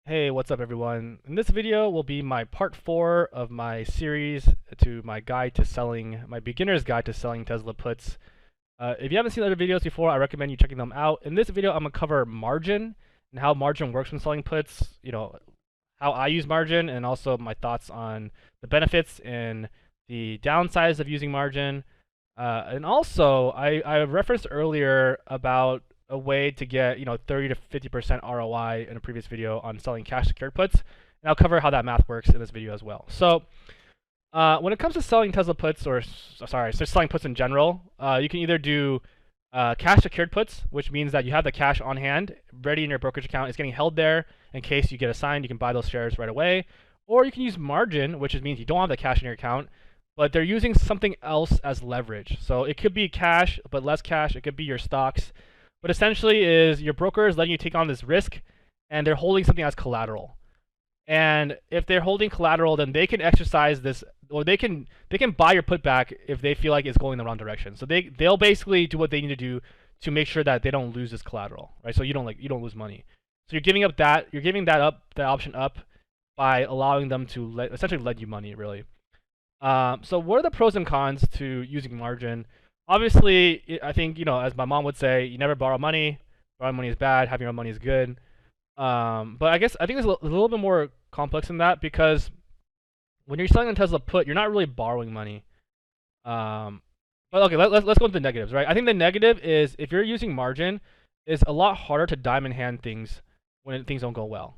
Hey, what's up everyone? In this video will be my part 4 of my series to my guide to selling, my beginner's guide to selling Tesla puts. If you haven't seen other videos before, I recommend you checking them out. In this video, I'm going to cover margin and how margin works when selling puts, how I use margin, and also my thoughts on the benefits and the downsides of using margin. And also, I referenced earlier about a way to get 30 to 50% ROI in a previous video on selling cash secured puts, and I'll cover how that math works in this video as well. So when it comes to selling Tesla puts, or sorry, so selling puts in general, you can either do cash secured puts, which means that you have the cash on hand, ready in your brokerage account. It's getting held there in case you get assigned. You can buy those shares right away. Or you can use margin, which means you don't have the cash in your account, but they're using something else as leverage. So it could be cash, but less cash. It could be your stocks. But essentially is your broker is letting you take on this risk, and they're holding something as collateral. And if they're holding collateral, then they can exercise this, or they can buy your put back if they feel like it's going the wrong direction. So they'll basically do what they need to do to make sure that they don't lose this collateral, right? So you don't lose money. So you're giving that option up by allowing them to essentially lend you money, really. So what are the pros and cons to using margin? Obviously, I think, as my mom would say, you never borrow money. Borrowing money is bad. Having your own money is good. But I think it's a little bit more complex than that, because when you're selling a Tesla put, you're not really borrowing money. But okay, let's go into the negatives, right? I think the negative is if you're using margin, it's a lot harder to diamond hand things when things don't go well.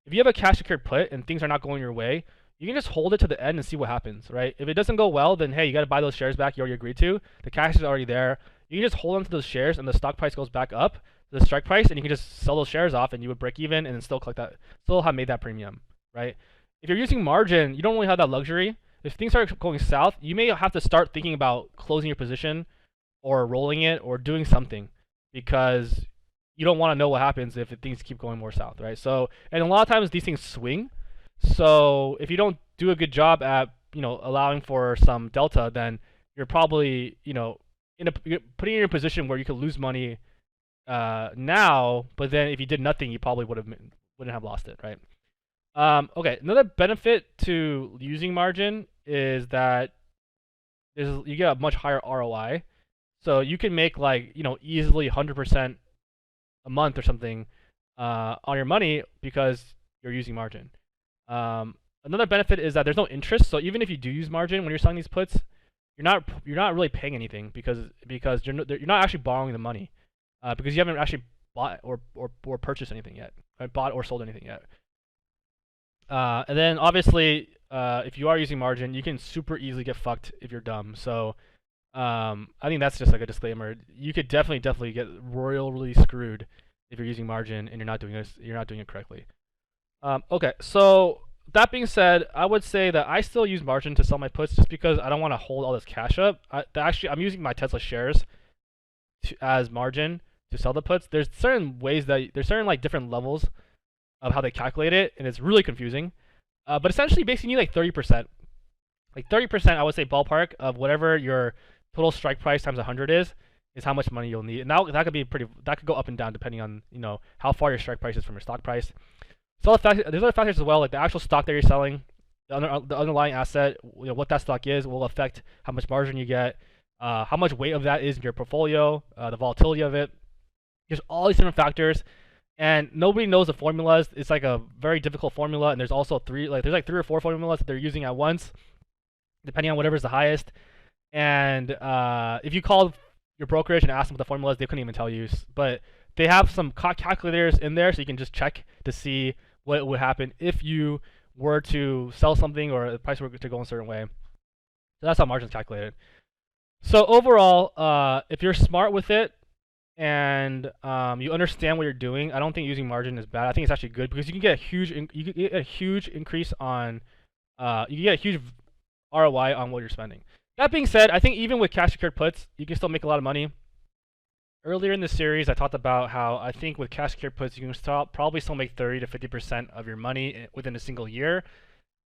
If you have a cash secured put and things are not going your way, you can just hold it to the end and see what happens, right? If it doesn't go well, then hey, you got to buy those shares back you already agreed to. The cash is already there. You can just hold on to those shares, and the stock price goes back up to the strike price, and you can just sell those shares off, and you would break even and then still collect that, still have made that premium, right? If you're using margin, you don't really have that luxury. If things start going south, you may have to start thinking about closing your position or rolling it or doing something, because you don't want to know what happens if things keep going more south, right? So, and a lot of times these things swing. So if you don't do a good job at allowing for some delta, then you're probably you're putting you in a position where you could lose money now, but then if you did nothing, you probably wouldn't have lost it, right? Okay, another benefit to using margin is that you get a much higher ROI. So you can make easily 100% a month or something on your money because you're using margin. Another benefit is that there's no interest. So even if you do use margin when you're selling these puts, you're not really paying anything, because you're not actually borrowing the money, because you haven't actually bought or purchased anything yet, right? Bought or sold anything yet. And then obviously, if you are using margin, you can super easily get fucked if you're dumb. So I think that's just like a disclaimer. You could definitely get royally screwed if you're using margin and you're not doing it correctly. Okay, so that being said, I would say that I still use margin to sell my puts, just because I don't want to hold all this cash up. I'm using my Tesla shares as margin to sell the puts. There's certain different levels of how they calculate it, and it's really confusing. But essentially, basically, you need like 30%. Like 30%, I would say ballpark, of whatever your total strike price times 100 is how much money you'll need. And that could go up and down depending on how far your strike price is from your stock price. So there's other factors as well, like the actual stock that you're selling, the underlying asset, what that stock is will affect how much margin you get, how much weight of that is in your portfolio, the volatility of it. There's all these different factors, and nobody knows the formulas. It's like a very difficult formula, and there's also three or four formulas that they're using at once, depending on whatever's the highest. And if you called your brokerage and asked them what the formula is, they couldn't even tell you. But they have some calculators in there, so you can just check to see what would happen if you were to sell something or the price were to go in a certain way. So that's how margin's calculated. So overall, if you're smart with it and you understand what you're doing, I don't think using margin is bad. I think it's actually good, because you can get a huge increase on you can get a huge ROI on what you're spending. That being said, I think even with cash secured puts, you can still make a lot of money. Earlier in the series, I talked about how I think with cash secured puts, you can probably still make 30 to 50% of your money within a single year.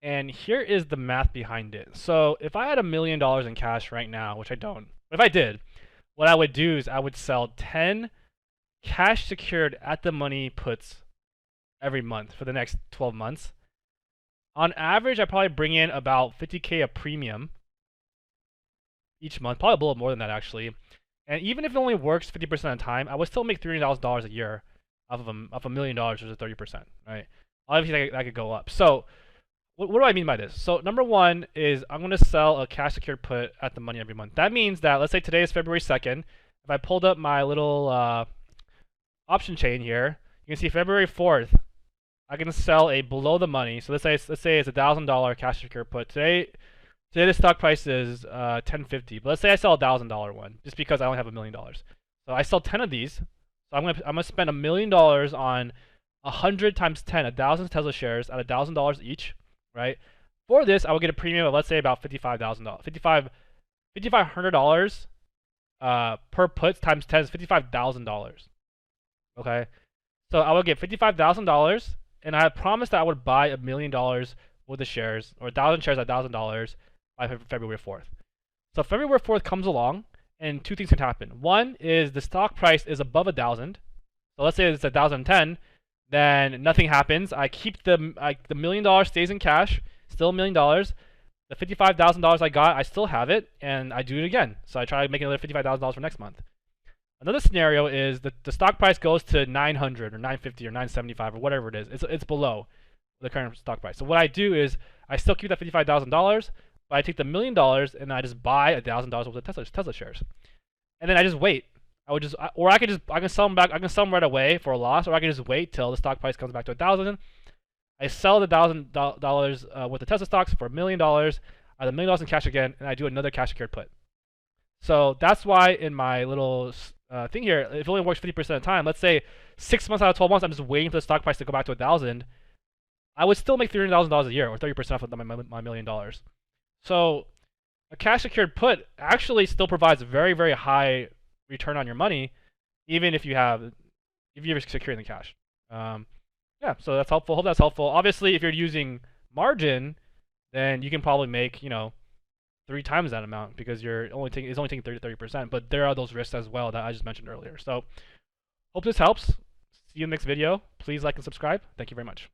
And here is the math behind it. So if I had $1 million in cash right now, which I don't, but if I did, what I would do is I would sell 10 cash secured at the money puts every month for the next 12 months. On average, I probably bring in about 50K a premium each month, probably a little more than that actually. And even if it only works 50% of the time, I would still make $300,000 a year off of $1 million, which is 30%, right? Obviously, that could go up. So, what do I mean by this? So, number one is I'm going to sell a cash secured put at the money every month. That means that, let's say today is February 2nd. If I pulled up my little option chain here, you can see February 4th, I can sell a below the money. So let's say it's $1,000 cash secured put. Today the stock price is $10.50, but let's say I sell $1,000 one just because I only have $1 million. So I sell 10 of these. So I'm gonna spend $1 million on 100 times 10, 1,000 Tesla shares at $1,000 each, right? For this, I will get a premium of, let's say, about $55,000, $5,500 per put times 10 is $55,000. Okay, so I would get $55,000, and I had promised that I would buy $1 million worth of shares, or 1,000 shares at $1,000 by February 4th. So February 4th comes along, and two things can happen. One is the stock price is above 1,000. So let's say it's 1,010, then nothing happens. I keep the $1 million stays in cash, still $1 million. The $55,000 I got, I still have it, and I do it again. So I try to make another $55,000 for next month. Another scenario is that the stock price goes to 900 or 950 or 975 or whatever it is. It's below the current stock price. So what I do is I still keep that $55,000, but I take the $1 million and I just buy $1,000 worth of Tesla shares, and then I just wait. I can sell them back. I can sell them right away for a loss, or I can just wait till the stock price comes back to 1,000. I sell the $1,000 worth of Tesla stocks for $1 million. I have $1 million in cash again, and I do another cash secured put. So that's why in my little thing here, if it only works 50% of the time, let's say 6 months out of 12 months, I'm just waiting for the stock price to go back to 1,000. I would still make $300,000 a year, or 30% of my $1 million. So a cash secured put actually still provides a very, very high return on your money, even if you're securing the cash. Yeah, so that's helpful. Hope that's helpful. Obviously, if you're using margin, then you can probably make 3 times that amount because it's only taking 30%. But there are those risks as well that I just mentioned earlier. So hope this helps. See you in the next video. Please like and subscribe. Thank you very much.